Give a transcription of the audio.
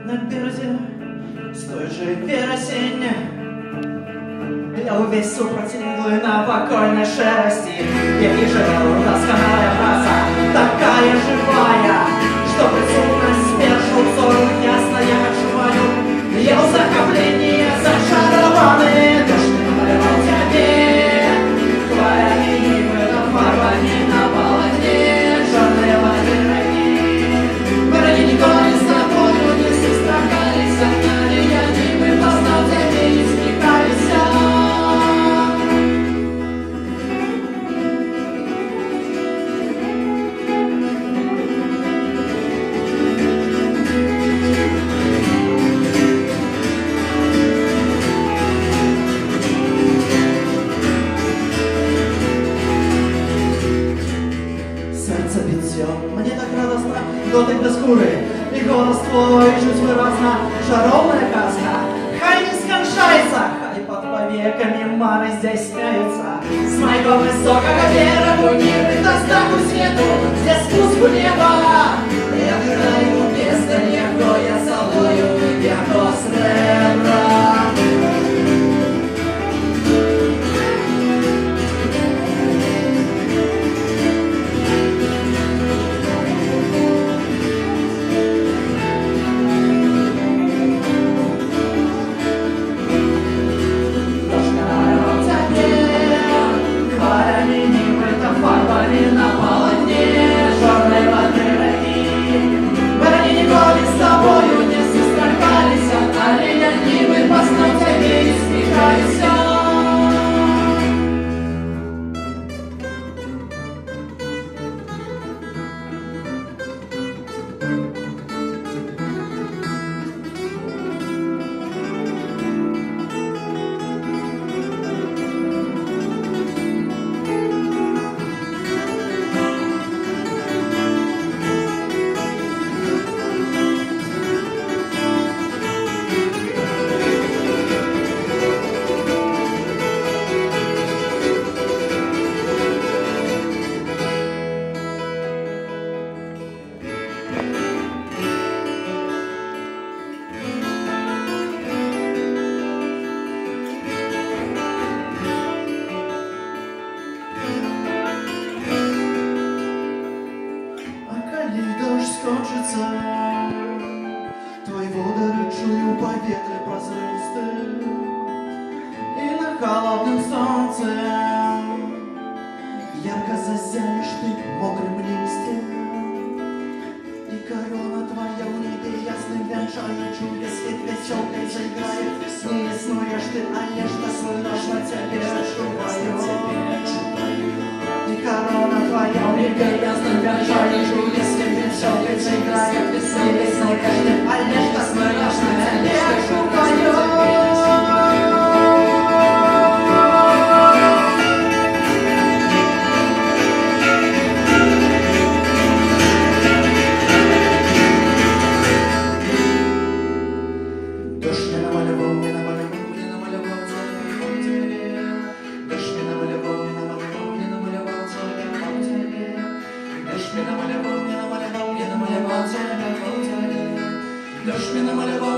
На березе с той же веросень. Я увесь супротивный на покойной шерсти. Я вижу доскональная фраза, такая живая, что присутность смершу взору ясно я отживаю. Я в захоплении зачарованы, дождь намалевал тебе хвоями нивы, фарбами на полотне, черные воды. Враги никто не с тобою не состракались, отнали я нивы, познал тебе и смекались. Мне так радостно, дотик до скуры, и голос твой чуть выразно, жаровная каска. Хай не скончается, хай под повеками мары здесь смеются. С моего высокого берегу нивы доставку свету, здесь спуск в небо. Я краю без него, я целую, я сребра. Скончится, твои водоры чую по ветру прозрыстым, и на холодном солнце ярко засяешь ты мокрым листьем, и корона твоя в небе ясным венчает, чудо свет веселкой заиграет. Не снуешь ты, а нежно слышно тебе шумаю, и корона твоя в небе ясным венчает, чудо свет веселкой заиграет. Не снуешь ты, а нежно слышно тебе шумаю. намалював